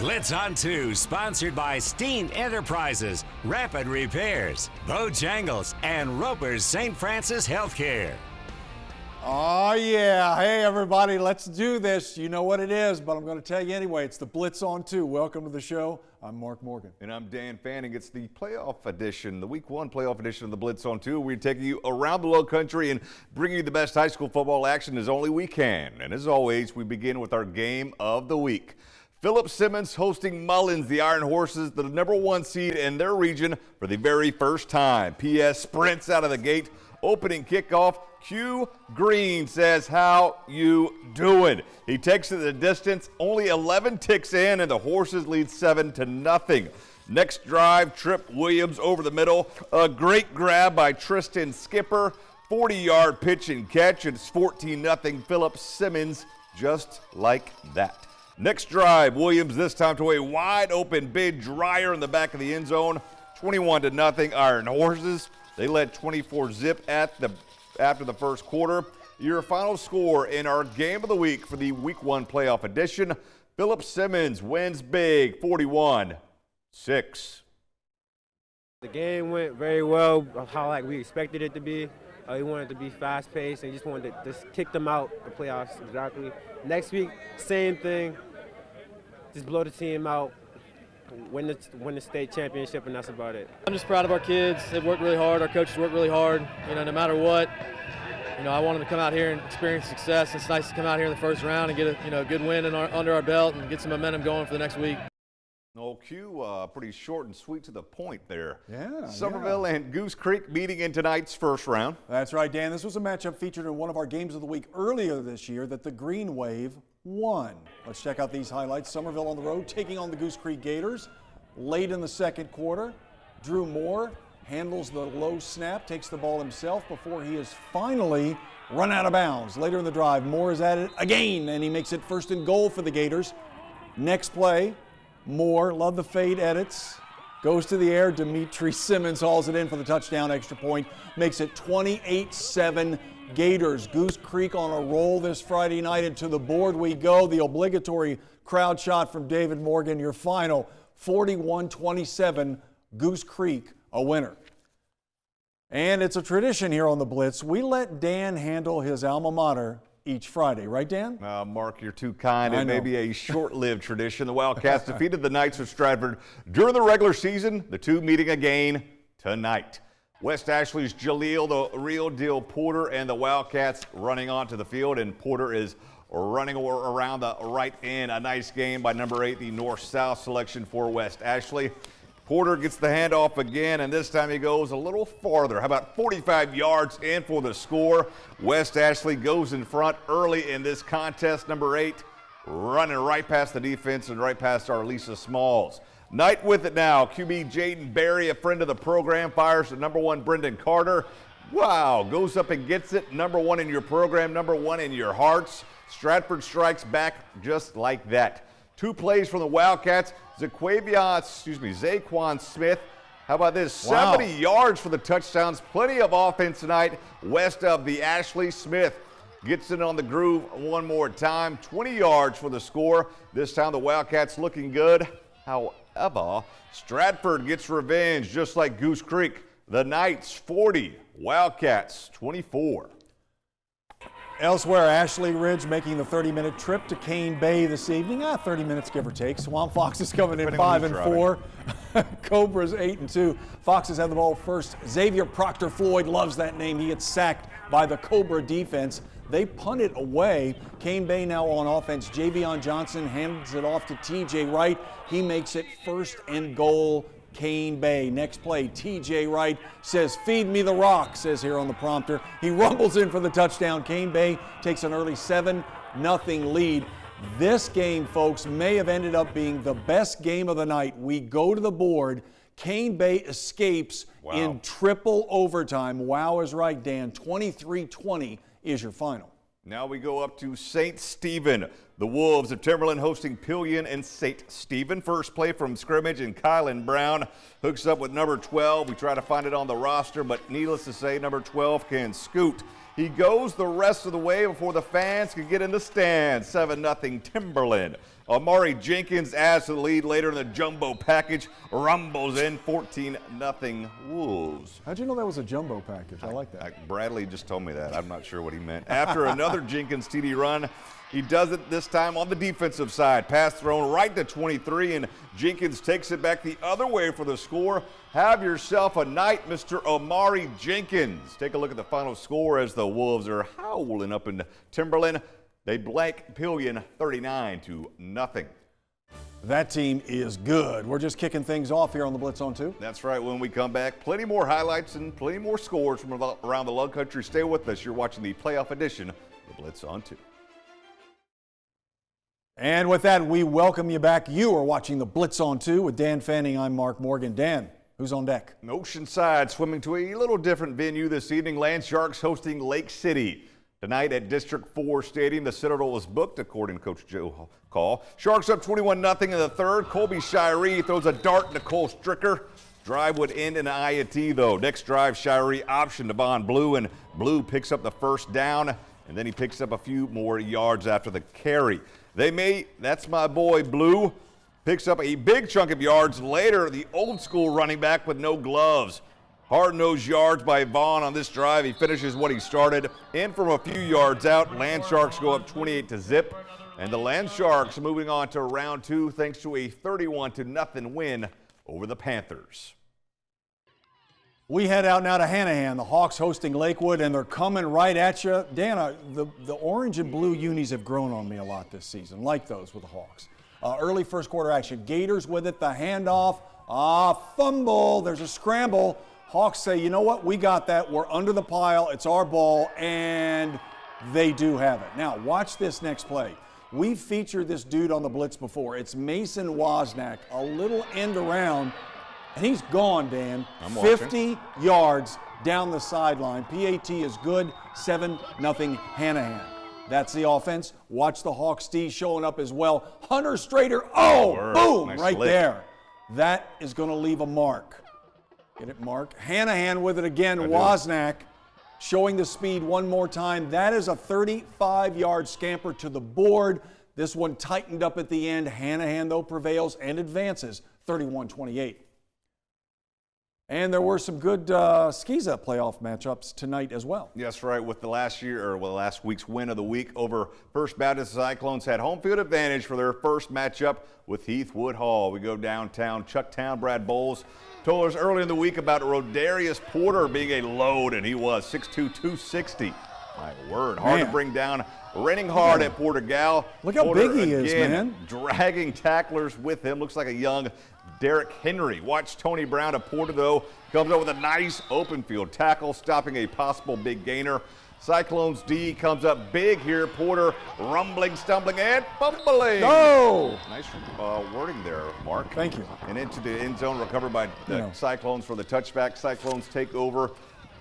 Blitz on 2, sponsored by Steen Enterprises, Rapid Repairs, Bojangles, and Roper's St. Francis Healthcare. Oh, yeah. Hey, everybody, let's do this. You know what it is, but I'm going to tell you anyway. It's the Blitz on 2. Welcome to the show. I'm Mark Morgan. And I'm Dan Fanning. It's the playoff edition, the Week 1 playoff edition of the Blitz on 2. We're taking you around the low country and bringing you the best high school football action as only we can. And as always, we begin with our game of the week. Phillips Simmons hosting Mullins, the Iron Horses, the #1 seed in their region for the very first time. PS sprints out of the gate. Opening kickoff, Q Green says, "How you doing?" He takes it the distance, only 11 ticks in, and the Horses lead 7-0. Next drive, Trip Williams over the middle. A great grab by Tristan Skipper. 40-yard pitch and catch. It's 14-0 Phillips Simmons, just like that. Next drive, Williams this time to a wide open bid dryer in the back of the end zone. 21-0 Iron Horses. They led 24-zip after the first quarter. Your final score in our game of the week for the Week 1 playoff edition. Phillips Simmons wins big, 41-6. The game went very well, how we expected it to be. We wanted it to be fast-paced and just wanted to just kick them out the playoffs exactly. Next week, same thing. Just blow the team out, win the state championship, and that's about it. I'm just proud of our kids. They've worked really hard. Our coaches work really hard. No matter what, I want them to come out here and experience success. It's nice to come out here in the first round and get a good win under our belt and get some momentum going for the next week. No, Q, pretty short and sweet to the point there. Yeah. Somerville and Goose Creek meeting in tonight's first round. That's right, Dan. This was a matchup featured in one of our games of the week earlier this year that the Green Wave won. Let's check out these highlights. Somerville on the road taking on the Goose Creek Gators. Late in the second quarter, Drew Moore handles the low snap, takes the ball himself before he is finally run out of bounds. Later in the drive, Moore is at it again, and he makes it 1st and goal for the Gators. Next play, Moore, love the fade edits, goes to the air. Dimitri Simmons hauls it in for the touchdown, extra point, makes it 28-7 Gators. Goose Creek on a roll this Friday night, and to the board we go. The obligatory crowd shot from David Morgan, your final 41-27, Goose Creek a winner. And it's a tradition here on the Blitz. We let Dan handle his alma mater each Friday, right, Dan? Mark, you're too kind. It may be a short-lived tradition. The Wildcats defeated the Knights of Stratford during the regular season. The two meeting again tonight. West Ashley's Jaleel, the real deal Porter, and the Wildcats running onto the field, and Porter is running around the right end. A nice game by number 8, the north-south selection for West Ashley. Porter gets the handoff again, and this time he goes a little farther. How about 45 yards in for the score? West Ashley goes in front early in this contest. Number 8 running right past the defense and right past our Lisa Smalls. Knight with it now. QB Jaden Berry, a friend of the program, fires to number 1 Brendan Carter. Wow, goes up and gets it. Number 1 in your program, number 1 in your hearts. Stratford strikes back just like that. 2 plays from the Wildcats. Zaquan Smith. How about this? Wow. 70 yards for the touchdowns. Plenty of offense tonight west of the Ashley. Smith gets it on the groove one more time. 20 yards for the score. This time the Wildcats looking good. However, Stratford gets revenge just like Goose Creek. The Knights 40, Wildcats 24. Elsewhere, Ashley Ridge making the 30-minute trip to Cane Bay this evening. 30 minutes, give or take. Swamp Foxes coming in 5-4. Cobras 8-2. Foxes have the ball first. Xavier Proctor Floyd loves that name. He gets sacked by the Cobra defense. They punt it away. Cane Bay now on offense. Javion Johnson hands it off to TJ Wright. He makes it 1st and goal. Cane Bay. Next play, TJ Wright says, "Feed me the rock," says here on the prompter. He rumbles in for the touchdown. Cane Bay takes an early 7-0 lead. This game, folks, may have ended up being the best game of the night. We go to the board. Cane Bay escapes in triple overtime. Wow is right, Dan. 23-20 is your final. Now we go up to St. Stephen. The Wolves of Timberland hosting Pillion and St. Stephen. First play from scrimmage, and Kylan Brown hooks up with number 12. We try to find it on the roster, but needless to say, number 12 can scoot. He goes the rest of the way before the fans can get in the stands. 7-0 Timberland. Amari Jenkins adds to the lead later in the jumbo package. Rumbles in 14-0 Wolves. How'd you know that was a jumbo package? I like that. Bradley just told me that. I'm not sure what he meant. After another Jenkins TD run, he does it this time on the defensive side. Pass thrown right to 23, and Jenkins takes it back the other way for the score. Have yourself a night, Mr. Amari Jenkins. Take a look at the final score as the Wolves are howling up in Timberland. They blank Pillion 39-0. That team is good. We're just kicking things off here on the Blitz on 2. That's right. When we come back, plenty more highlights and plenty more scores from around the Lug Country. Stay with us. You're watching the playoff edition of the Blitz on 2. And with that, we welcome you back. You are watching the Blitz on 2 with Dan Fanning. I'm Mark Morgan. Dan, who's on deck? Oceanside swimming to a little different venue this evening. Landsharks hosting Lake City. Tonight at District 4 Stadium, the Citadel is booked, according to Coach Joe Call. Sharks up 21-0 in the third. Colby Shiree throws a dart to Cole Stricker. Drive would end in an INT, though. Next drive, Shiree option to Von Blue, and Blue picks up the first down, and then he picks up a few more yards after the carry. That's my boy Blue, picks up a big chunk of yards later. The old school running back with no gloves. Hard-nosed yards by Vaughn on this drive. He finishes what he started. In from a few yards out, Landsharks go up 28-0. And the Landsharks moving on to round 2 thanks to a 31-0 win over the Panthers. We head out now to Hanahan. The Hawks hosting Lakewood, and they're coming right at you. Dan, the orange and blue unis have grown on me a lot this season, like those with the Hawks. Early first quarter action. Gators with it, the handoff. Fumble. There's a scramble. Hawks say, you know what, we got that. We're under the pile. It's our ball, and they do have it. Now, watch this next play. We've featured this dude on the Blitz before. It's Mason Wozniak, a little end around, and he's gone, Dan. 50 yards down the sideline. PAT is good, 7-0 Hanahan. That's the offense. Watch the Hawks D showing up as well. Hunter Strader, boom, nice right there. That is going to leave a mark. Get it, Mark? Hanahan with it again. Wozniak showing the speed one more time. That is a 35-yard scamper to the board. This one tightened up at the end. Hanahan, though, prevails and advances 31-28. And there were some good Skiza playoff matchups tonight as well. Yes, right. With the last week's win of the week over First Baptist, Cyclones had home field advantage for their first matchup with Heath Woodhall. We go downtown, Chucktown. Brad Bowles told us early in the week about Rodarius Porter being a load, and he was 6'2", 260. My word, hard to bring down. Raining hard at Porter-Gal. Look how Porter big he is, man. Dragging tacklers with him. Looks like a young Derrick Henry. Watch Tony Brown of Porter, though, comes up with a nice open field tackle, stopping a possible big gainer. Cyclones D comes up big here. Porter rumbling, stumbling, and fumbling. Oh! Nice wording there, Mark. Thank you. And into the end zone, recovered by the Cyclones for the touchback. Cyclones take over.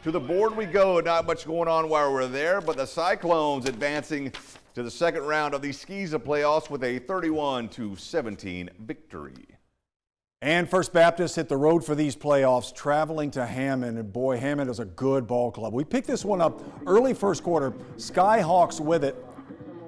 To the board we go. Not much going on while we're there, but the Cyclones advancing to the second round of the Skiza playoffs with a 31-17 victory. And First Baptist hit the road for these playoffs, traveling to Hammond. And boy, Hammond is a good ball club. We picked this one up early first quarter. Skyhawks with it.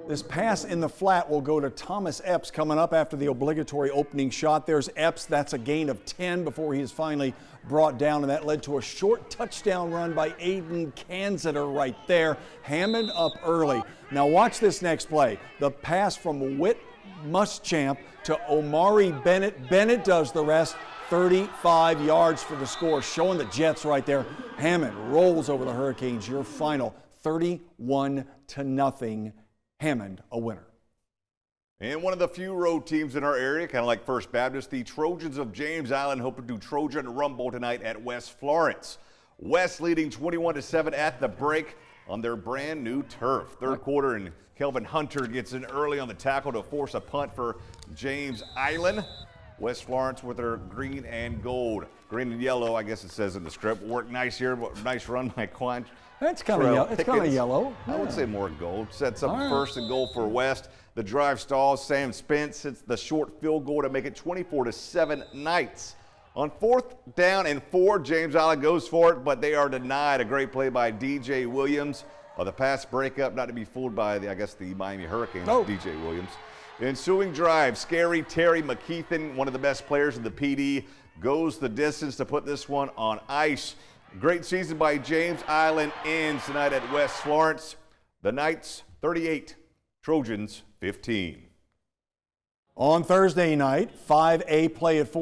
This pass in the flat will go to Thomas Epps coming up after the obligatory opening shot. There's Epps. That's a gain of 10 before he is finally brought down, and that led to a short touchdown run by Aiden Kanziter right there. Hammond up early. Now watch this next play. The pass from Whit Muschamp to Omari Bennett. Bennett does the rest. 35 yards for the score, showing the Jets right there. Hammond rolls over the Hurricanes. Your final 31-0. Hammond a winner. And one of the few road teams in our area, kind of like First Baptist, the Trojans of James Island hope to do Trojan Rumble tonight at West Florence. West leading 21-7 at the break on their brand new turf. Third quarter, and Kelvin Hunter gets in early on the tackle to force a punt for James Island. West Florence with their green and gold. Green and yellow, I guess it says in the script. Worked nice here. Nice run by Quant. It's kind of yellow. I would say more gold. Sets up first and goal for West. The drive stalls. Sam Spence hits the short field goal to make it 24-7 Knights. On 4th down and 4, James Island goes for it, but they are denied. A great play by DJ Williams. The pass breakup, not to be fooled by the Miami Hurricanes, DJ Williams. Ensuing drive, Scary Terry McKeithen, one of the best players in the PD, goes the distance to put this one on ice. Great season by James Island ends tonight at West Florence. The Knights 38, Trojans 15. On Thursday night, 5A play at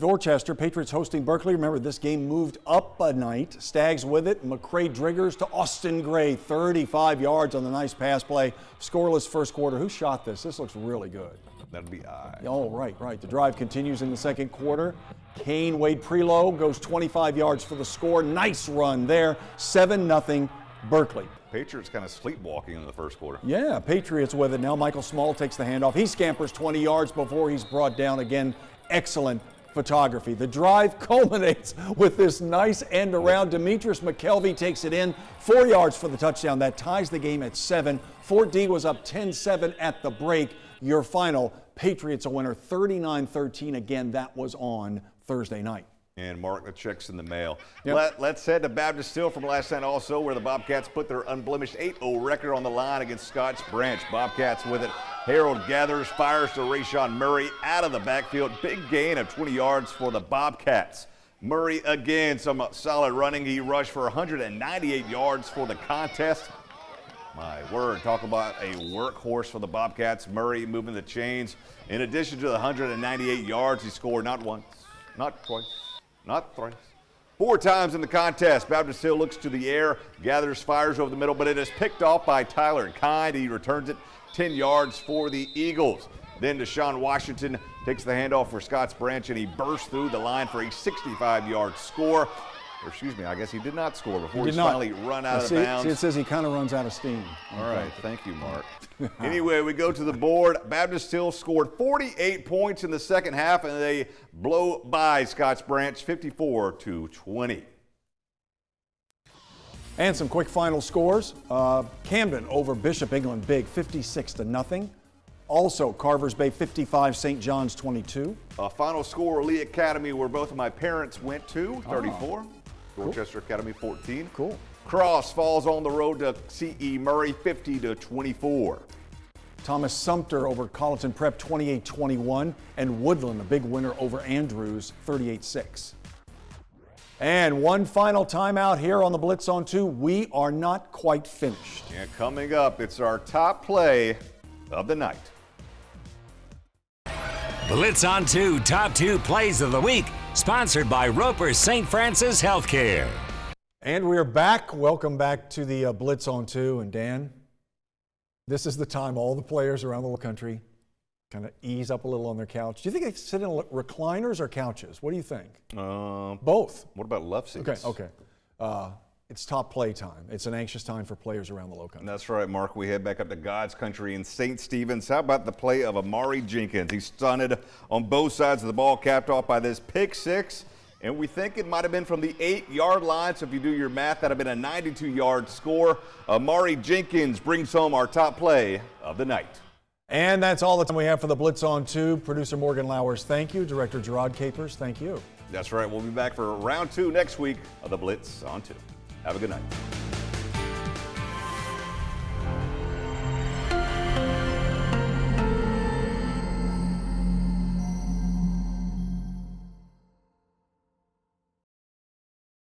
Dorchester. Patriots hosting Berkeley. Remember, this game moved up a night. Stags with it. McCray Driggers to Austin Gray. 35 yards on the nice pass play. Scoreless first quarter. Who shot this? This looks really good. That'd be I. Oh, right. The drive continues in the second quarter. Kane Wade Prelow goes 25 yards for the score. Nice run there. 7-0 Berkeley. Patriots kind of sleepwalking in the first quarter. Yeah, Patriots with it now. Michael Small takes the handoff. He scampers 20 yards before he's brought down again. Excellent photography. The drive culminates with this nice end around. Demetrius McKelvey takes it in. 4 yards for the touchdown. That ties the game at 7. Fort D was up 10-7 at the break. Your final, Patriots a winner 39-13. Again, that was on Thursday night. And Mark, the check's in the mail. Yep. Let's head to Baptist Hill from last night also, where the Bobcats put their unblemished 8-0 record on the line against Scotts Branch. Bobcats with it. Harold gathers, fires to Rayshon Murray out of the backfield. Big gain of 20 yards for the Bobcats. Murray again, some solid running. He rushed for 198 yards for the contest. My word, talk about a workhorse for the Bobcats. Murray moving the chains. In addition to the 198 yards, he scored not once, not twice, not thrice, 4 times in the contest. Baptist Hill looks to the air, gathers, fires over the middle, but it is picked off by Tyler Kind. He returns it 10 yards for the Eagles. Then Deshaun Washington takes the handoff for Scotts Branch, and he bursts through the line for a 65-yard score. Or excuse me, I guess he did not score before he's finally run out of bounds. See, it says he kind of runs out of steam. All right, thank you, Mark. Anyway, we go to the board. Baptist Hill scored 48 points in the second half, and they blow by Scotts Branch 54-20. And some quick final scores. Camden over Bishop England big, 56-0. Also, Carvers Bay 55, St. John's 22. Final score, Lee Academy, where both of my parents went to, 34. Dorchester Academy 14. Cool. Cross falls on the road to C.E. Murray 50-24. Thomas Sumter over Colleton Prep 28-21. And Woodland, a big winner over Andrews 38-6. And one final timeout here on the Blitz on 2. We are not quite finished. And coming up, it's our top play of the night. Blitz on 2, top 2 plays of the week, sponsored by Roper St. Francis Healthcare. And we're back. Welcome back to the Blitz on 2. And Dan, this is the time all the players around the country kind of ease up a little on their couch. Do you think they sit in recliners or couches? What do you think? Both. What about love seats? Okay. It's top play time. It's an anxious time for players around the low country. That's right, Mark. We head back up to God's country in St. Stephen's. How about the play of Amari Jenkins? He's stunted on both sides of the ball, capped off by this pick 6. And we think it might have been from the 8-yard line. So if you do your math, that would have been a 92-yard score. Amari Jenkins brings home our top play of the night. And that's all the time we have for the Blitz on 2. Producer Morgan Lowers, thank you. Director Gerard Capers, thank you. That's right. We'll be back for round 2 next week of the Blitz on 2. Have a good night.